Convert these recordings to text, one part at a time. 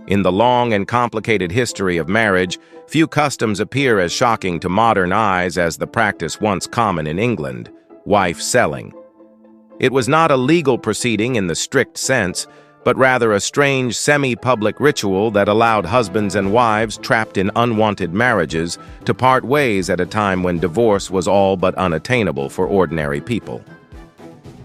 In the long and complicated history of marriage, few customs appear as shocking to modern eyes as the practice once common in England, wife selling. It was not a legal proceeding in the strict sense, but rather a strange semi-public ritual that allowed husbands and wives trapped in unwanted marriages to part ways at a time when divorce was all but unattainable for ordinary people.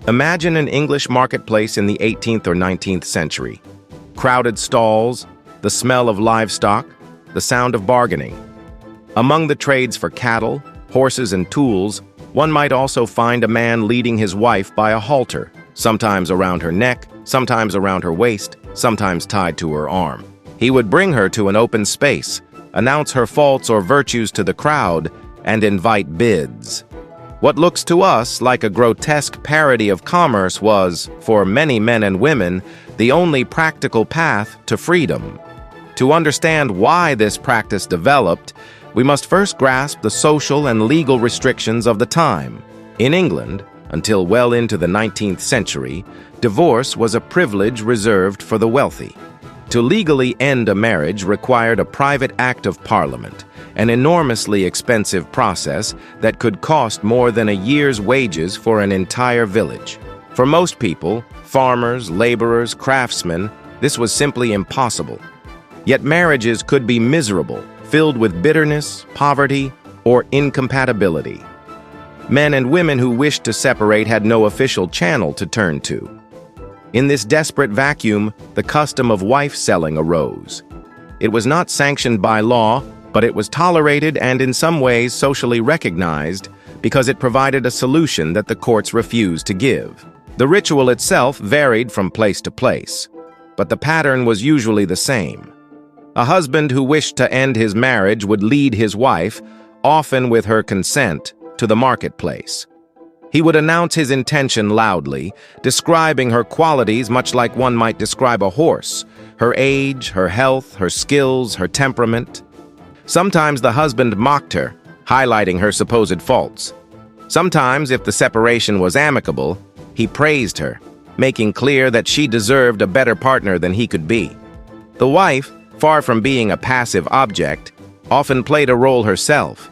Imagine an English marketplace in the 18th or 19th century. Crowded stalls, the smell of livestock, the sound of bargaining. Among the trades for cattle, horses, and tools, one might also find a man leading his wife by a halter, sometimes around her neck, sometimes around her waist, sometimes tied to her arm. He would bring her to an open space, announce her faults or virtues to the crowd, and invite bids. What looks to us like a grotesque parody of commerce was, for many men and women, the only practical path to freedom. To understand why this practice developed, we must first grasp the social and legal restrictions of the time. In England, until well into the 19th century, divorce was a privilege reserved for the wealthy. To legally end a marriage required a private act of Parliament, an enormously expensive process that could cost more than a year's wages for an entire village. For most people, farmers, laborers, craftsmen, this was simply impossible. Yet marriages could be miserable, filled with bitterness, poverty, or incompatibility. Men and women who wished to separate had no official channel to turn to. In this desperate vacuum, the custom of wife-selling arose. It was not sanctioned by law, but it was tolerated and in some ways socially recognized because it provided a solution that the courts refused to give. The ritual itself varied from place to place, but the pattern was usually the same. A husband who wished to end his marriage would lead his wife, often with her consent, to the marketplace. He would announce his intention loudly, describing her qualities much like one might describe a horse: her age, her health, her skills, her temperament. Sometimes the husband mocked her, highlighting her supposed faults. Sometimes, if the separation was amicable, he praised her, making clear that she deserved a better partner than he could be. The wife, far from being a passive object, often played a role herself.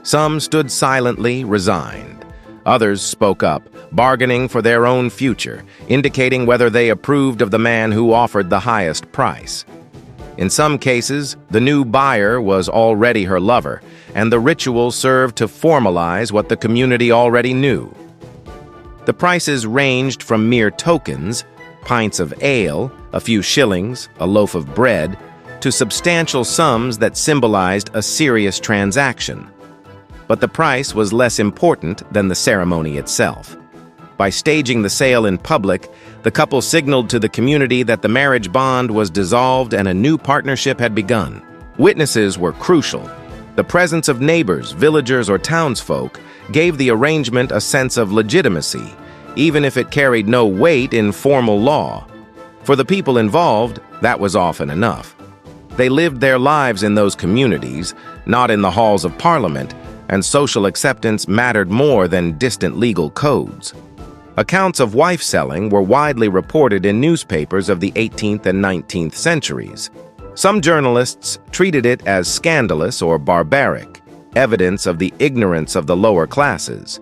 Some stood silently, resigned. Others spoke up, bargaining for their own future, indicating whether they approved of the man who offered the highest price. In some cases, the new buyer was already her lover, and the ritual served to formalize what the community already knew. The prices ranged from mere tokens, pints of ale, a few shillings, a loaf of bread, to substantial sums that symbolized a serious transaction. But the price was less important than the ceremony itself. By staging the sale in public, the couple signaled to the community that the marriage bond was dissolved and a new partnership had begun. Witnesses were crucial. The presence of neighbors, villagers, or townsfolk gave the arrangement a sense of legitimacy, even if it carried no weight in formal law. For the people involved, that was often enough. They lived their lives in those communities, not in the halls of Parliament, and social acceptance mattered more than distant legal codes. Accounts of wife-selling were widely reported in newspapers of the 18th and 19th centuries. Some journalists treated it as scandalous or barbaric, evidence of the ignorance of the lower classes.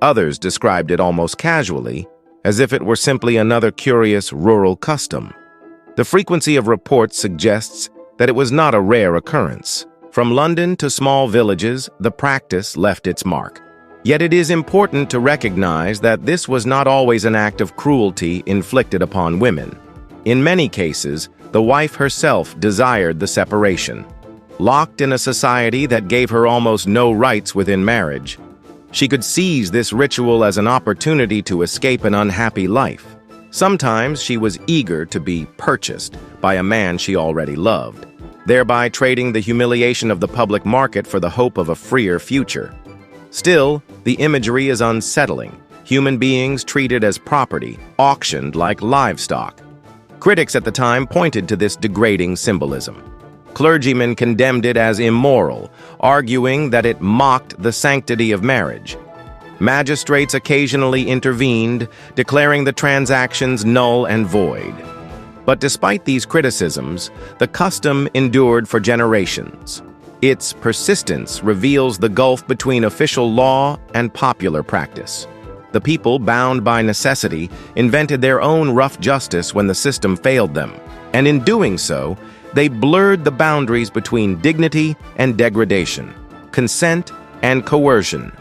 Others described it almost casually, as if it were simply another curious rural custom. The frequency of reports suggests that it was not a rare occurrence. From London to small villages, the practice left its mark. Yet it is important to recognize that this was not always an act of cruelty inflicted upon women. In many cases, the wife herself desired the separation. Locked in a society that gave her almost no rights within marriage, she could seize this ritual as an opportunity to escape an unhappy life. Sometimes she was eager to be purchased by a man she already loved, thereby trading the humiliation of the public market for the hope of a freer future. Still, the imagery is unsettling. Human beings treated as property, auctioned like livestock. Critics at the time pointed to this degrading symbolism. Clergymen condemned it as immoral, arguing that it mocked the sanctity of marriage. Magistrates occasionally intervened, declaring the transactions null and void. But despite these criticisms, the custom endured for generations. Its persistence reveals the gulf between official law and popular practice. The people, bound by necessity, invented their own rough justice when the system failed them, and in doing so, they blurred the boundaries between dignity and degradation, consent and coercion,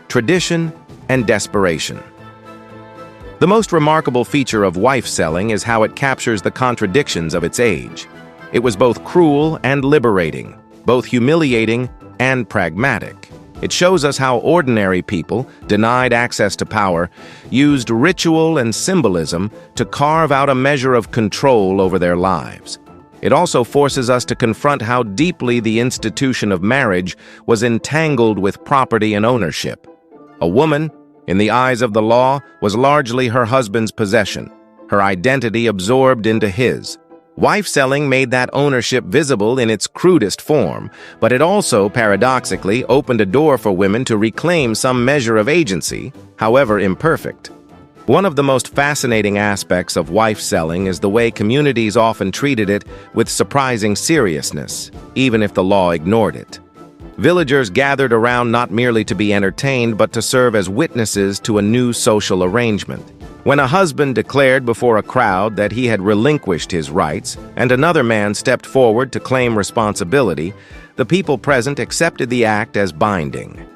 tradition and desperation. The most remarkable feature of wife-selling is how it captures the contradictions of its age. It was both cruel and liberating, both humiliating and pragmatic. It shows us how ordinary people, denied access to power, used ritual and symbolism to carve out a measure of control over their lives. It also forces us to confront how deeply the institution of marriage was entangled with property and ownership. A woman, in the eyes of the law, was largely her husband's possession, her identity absorbed into his. Wife-selling made that ownership visible in its crudest form, but it also, paradoxically, opened a door for women to reclaim some measure of agency, however imperfect. One of the most fascinating aspects of wife-selling is the way communities often treated it with surprising seriousness, even if the law ignored it. Villagers gathered around not merely to be entertained, but to serve as witnesses to a new social arrangement. When a husband declared before a crowd that he had relinquished his rights, and another man stepped forward to claim responsibility, the people present accepted the act as binding.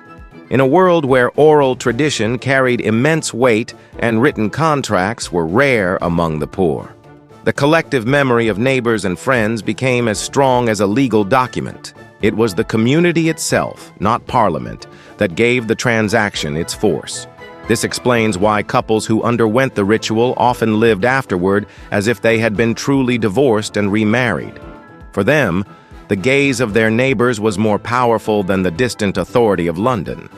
In a world where oral tradition carried immense weight and written contracts were rare among the poor, the collective memory of neighbors and friends became as strong as a legal document. It was the community itself, not parliament, that gave the transaction its force. This explains why couples who underwent the ritual often lived afterward as if they had been truly divorced and remarried. For them, the gaze of their neighbors was more powerful than the distant authority of London.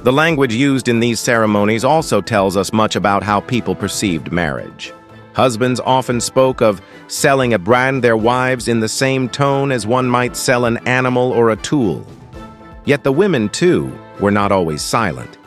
The language used in these ceremonies also tells us much about how people perceived marriage. Husbands often spoke of selling a brand their wives in the same tone as one might sell an animal or a tool. Yet the women, too, were not always silent.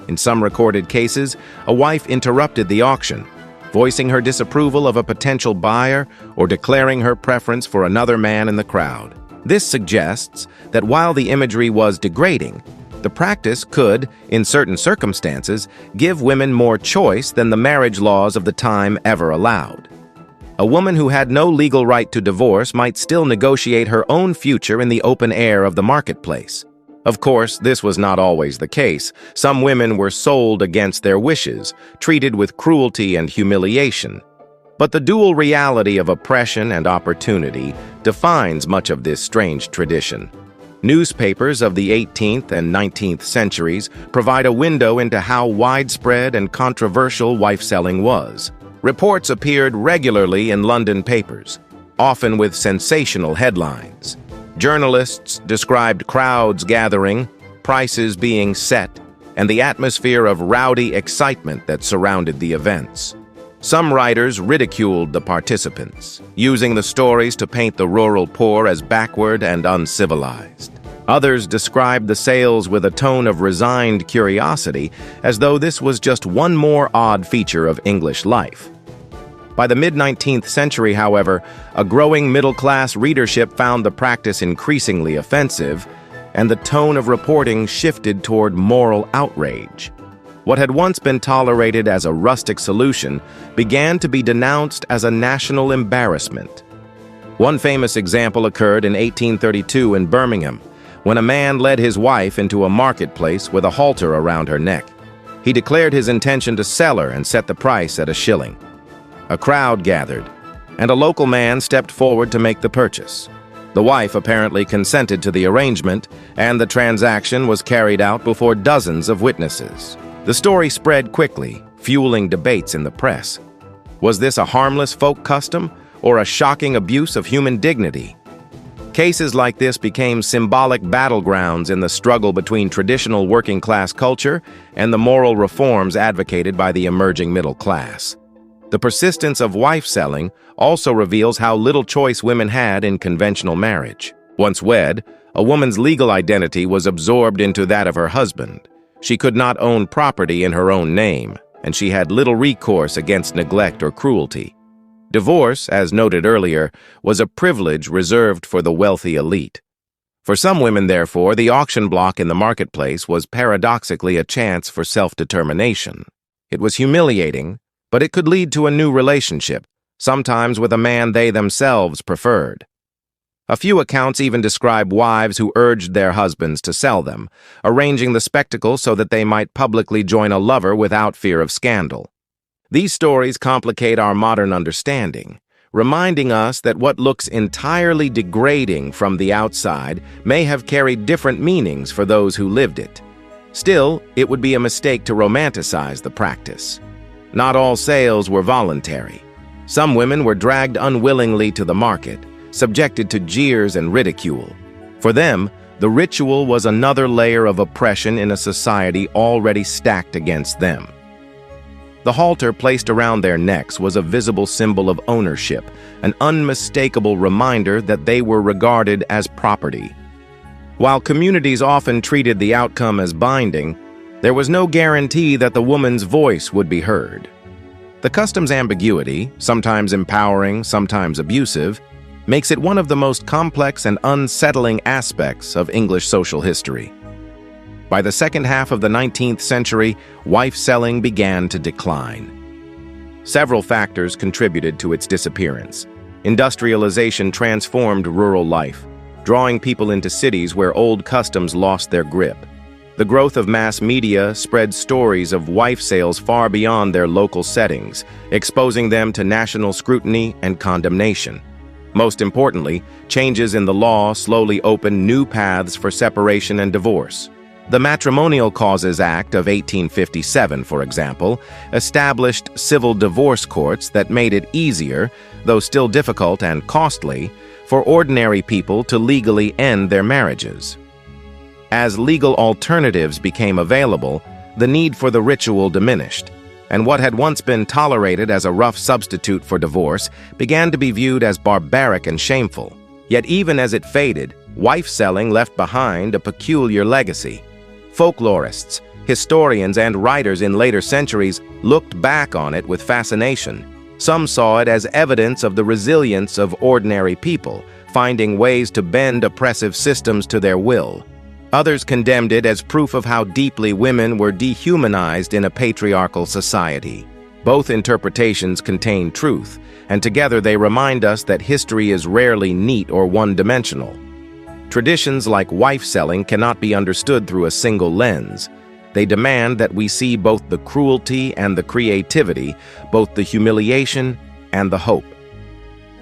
In some recorded cases, a wife interrupted the auction, voicing her disapproval of a potential buyer or declaring her preference for another man in the crowd. This suggests that while the imagery was degrading, the practice could, in certain circumstances, give women more choice than the marriage laws of the time ever allowed. A woman who had no legal right to divorce might still negotiate her own future in the open air of the marketplace. Of course, this was not always the case. Some women were sold against their wishes, treated with cruelty and humiliation. But the dual reality of oppression and opportunity defines much of this strange tradition. Newspapers of the 18th and 19th centuries provide a window into how widespread and controversial wife-selling was. Reports appeared regularly in London papers, often with sensational headlines. Journalists described crowds gathering, prices being set, and the atmosphere of rowdy excitement that surrounded the events. Some writers ridiculed the participants, using the stories to paint the rural poor as backward and uncivilized. Others described the sales with a tone of resigned curiosity, as though this was just one more odd feature of English life. By the mid-19th century, however, a growing middle-class readership found the practice increasingly offensive, and the tone of reporting shifted toward moral outrage. What had once been tolerated as a rustic solution began to be denounced as a national embarrassment. One famous example occurred in 1832 in Birmingham, when a man led his wife into a marketplace with a halter around her neck. He declared his intention to sell her and set the price at £1. A crowd gathered, and a local man stepped forward to make the purchase. The wife apparently consented to the arrangement, and the transaction was carried out before dozens of witnesses. The story spread quickly, fueling debates in the press. Was this a harmless folk custom, or a shocking abuse of human dignity? Cases like this became symbolic battlegrounds in the struggle between traditional working-class culture and the moral reforms advocated by the emerging middle class. The persistence of wife-selling also reveals how little choice women had in conventional marriage. Once wed, a woman's legal identity was absorbed into that of her husband. She could not own property in her own name, and she had little recourse against neglect or cruelty. Divorce, as noted earlier, was a privilege reserved for the wealthy elite. For some women, therefore, the auction block in the marketplace was paradoxically a chance for self-determination. It was humiliating, but it could lead to a new relationship, sometimes with a man they themselves preferred. A few accounts even describe wives who urged their husbands to sell them, arranging the spectacle so that they might publicly join a lover without fear of scandal. These stories complicate our modern understanding, reminding us that what looks entirely degrading from the outside may have carried different meanings for those who lived it. Still, it would be a mistake to romanticize the practice. Not all sales were voluntary. Some women were dragged unwillingly to the market, subjected to jeers and ridicule. For them, the ritual was another layer of oppression in a society already stacked against them. The halter placed around their necks was a visible symbol of ownership, an unmistakable reminder that they were regarded as property. While communities often treated the outcome as binding, there was no guarantee that the woman's voice would be heard. The custom's ambiguity, sometimes empowering, sometimes abusive, makes it one of the most complex and unsettling aspects of English social history. By the second half of the 19th century, wife-selling began to decline. Several factors contributed to its disappearance. Industrialization transformed rural life, drawing people into cities where old customs lost their grip. The growth of mass media spread stories of wife sales far beyond their local settings, exposing them to national scrutiny and condemnation. Most importantly, changes in the law slowly opened new paths for separation and divorce. The Matrimonial Causes Act of 1857, for example, established civil divorce courts that made it easier, though still difficult and costly, for ordinary people to legally end their marriages. As legal alternatives became available, the need for the ritual diminished, and what had once been tolerated as a rough substitute for divorce began to be viewed as barbaric and shameful. Yet even as it faded, wife-selling left behind a peculiar legacy. Folklorists, historians, and writers in later centuries looked back on it with fascination. Some saw it as evidence of the resilience of ordinary people, finding ways to bend oppressive systems to their will. Others condemned it as proof of how deeply women were dehumanized in a patriarchal society. Both interpretations contain truth, and together they remind us that history is rarely neat or one-dimensional. Traditions like wife-selling cannot be understood through a single lens. They demand that we see both the cruelty and the creativity, both the humiliation and the hope.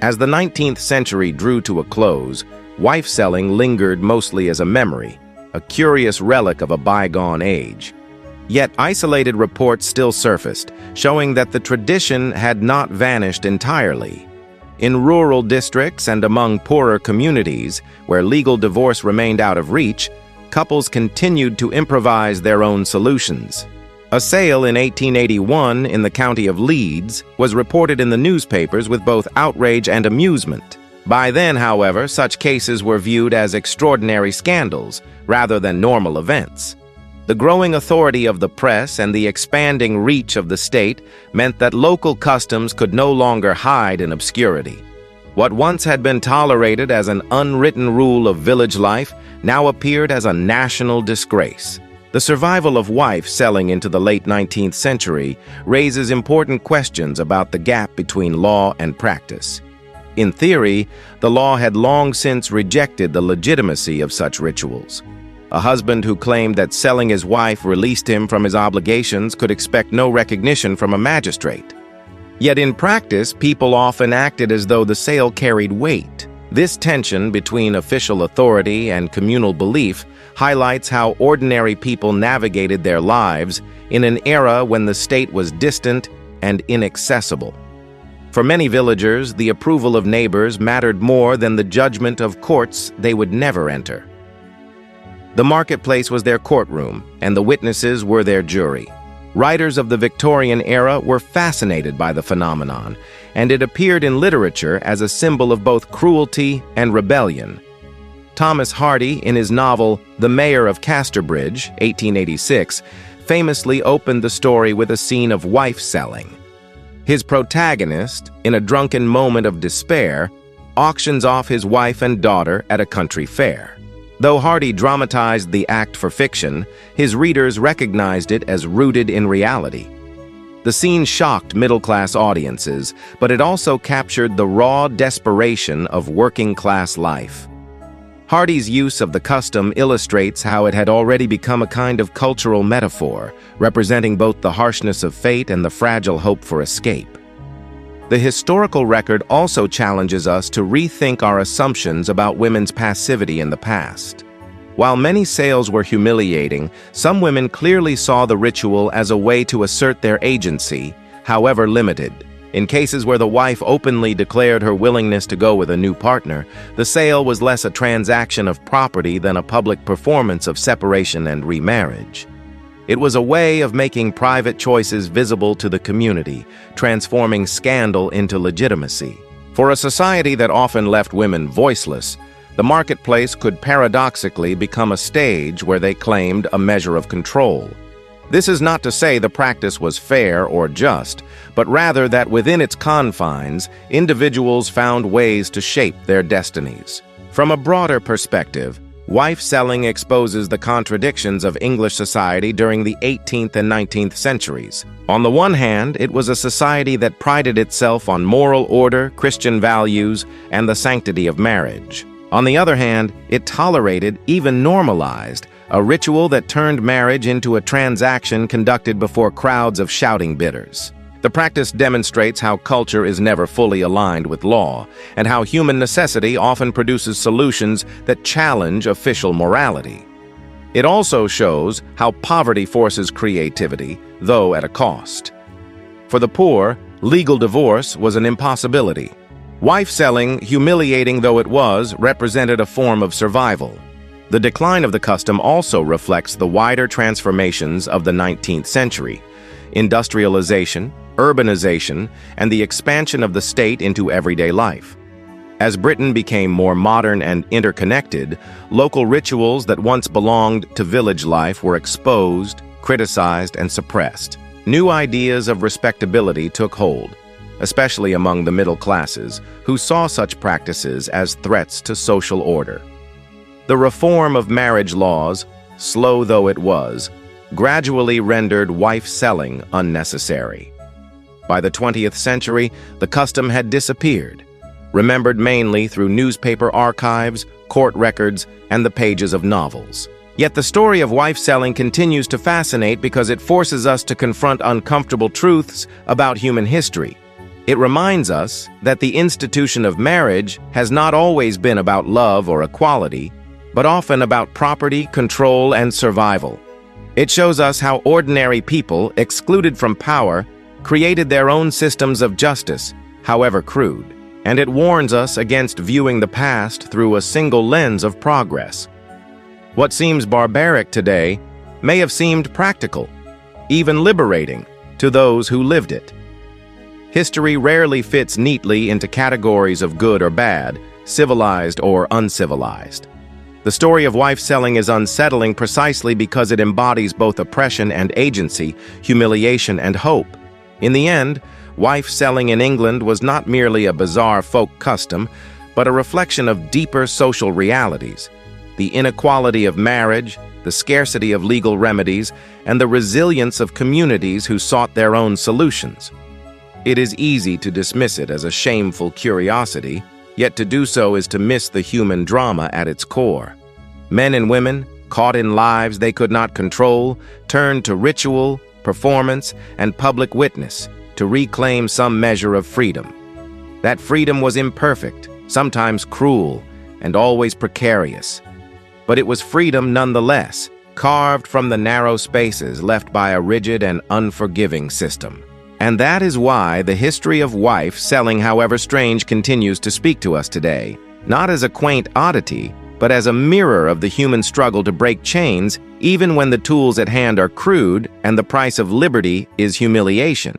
As the 19th century drew to a close, wife-selling lingered mostly as a memory, a curious relic of a bygone age. Yet isolated reports still surfaced, showing that the tradition had not vanished entirely. In rural districts and among poorer communities, where legal divorce remained out of reach, couples continued to improvise their own solutions. A sale in 1881 in the county of Leeds was reported in the newspapers with both outrage and amusement. By then, however, such cases were viewed as extraordinary scandals rather than normal events. The growing authority of the press and the expanding reach of the state meant that local customs could no longer hide in obscurity. What once had been tolerated as an unwritten rule of village life now appeared as a national disgrace. The survival of wife-selling into the late 19th century raises important questions about the gap between law and practice. In theory, the law had long since rejected the legitimacy of such rituals. A husband who claimed that selling his wife released him from his obligations could expect no recognition from a magistrate. Yet in practice, people often acted as though the sale carried weight. This tension between official authority and communal belief highlights how ordinary people navigated their lives in an era when the state was distant and inaccessible. For many villagers, the approval of neighbors mattered more than the judgment of courts they would never enter. The marketplace was their courtroom, and the witnesses were their jury. Writers of the Victorian era were fascinated by the phenomenon, and it appeared in literature as a symbol of both cruelty and rebellion. Thomas Hardy, in his novel The Mayor of Casterbridge, 1886, famously opened the story with a scene of wife-selling. His protagonist, in a drunken moment of despair, auctions off his wife and daughter at a country fair. Though Hardy dramatized the act for fiction, his readers recognized it as rooted in reality. The scene shocked middle-class audiences, but it also captured the raw desperation of working-class life. Hardy's use of the custom illustrates how it had already become a kind of cultural metaphor, representing both the harshness of fate and the fragile hope for escape. The historical record also challenges us to rethink our assumptions about women's passivity in the past. While many sales were humiliating, some women clearly saw the ritual as a way to assert their agency, however limited. In cases where the wife openly declared her willingness to go with a new partner, the sale was less a transaction of property than a public performance of separation and remarriage. It was a way of making private choices visible to the community, transforming scandal into legitimacy. For a society that often left women voiceless, the marketplace could paradoxically become a stage where they claimed a measure of control. This is not to say the practice was fair or just, but rather that within its confines, individuals found ways to shape their destinies. From a broader perspective, wife-selling exposes the contradictions of English society during the 18th and 19th centuries. On the one hand, it was a society that prided itself on moral order, Christian values, and the sanctity of marriage. On the other hand, it tolerated, even normalized, a ritual that turned marriage into a transaction conducted before crowds of shouting bidders. The practice demonstrates how culture is never fully aligned with law, and how human necessity often produces solutions that challenge official morality. It also shows how poverty forces creativity, though at a cost. For the poor, legal divorce was an impossibility. Wife-selling, humiliating though it was, represented a form of survival. The decline of the custom also reflects the wider transformations of the 19th century. Industrialization, urbanization, and the expansion of the state into everyday life. As Britain became more modern and interconnected, local rituals that once belonged to village life were exposed, criticized, and suppressed. New ideas of respectability took hold, especially among the middle classes, who saw such practices as threats to social order. The reform of marriage laws, slow though it was, gradually rendered wife-selling unnecessary. By the 20th century, the custom had disappeared, remembered mainly through newspaper archives, court records, and the pages of novels. Yet the story of wife-selling continues to fascinate because it forces us to confront uncomfortable truths about human history. It reminds us that the institution of marriage has not always been about love or equality, but often about property, control, and survival. It shows us how ordinary people, excluded from power, created their own systems of justice, however crude. And it warns us against viewing the past through a single lens of progress. What seems barbaric today may have seemed practical, even liberating, to those who lived it. History rarely fits neatly into categories of good or bad, civilized or uncivilized. The story of wife-selling is unsettling precisely because it embodies both oppression and agency, humiliation and hope. In the end, wife-selling in England was not merely a bizarre folk custom, but a reflection of deeper social realities: the inequality of marriage, the scarcity of legal remedies, and the resilience of communities who sought their own solutions. It is easy to dismiss it as a shameful curiosity, yet to do so is to miss the human drama at its core. Men and women, caught in lives they could not control, turned to ritual, performance, and public witness to reclaim some measure of freedom. That freedom was imperfect, sometimes cruel, and always precarious. But it was freedom nonetheless, carved from the narrow spaces left by a rigid and unforgiving system. And that is why the history of wife-selling, however strange, continues to speak to us today, not as a quaint oddity, but as a mirror of the human struggle to break chains, even when the tools at hand are crude and the price of liberty is humiliation.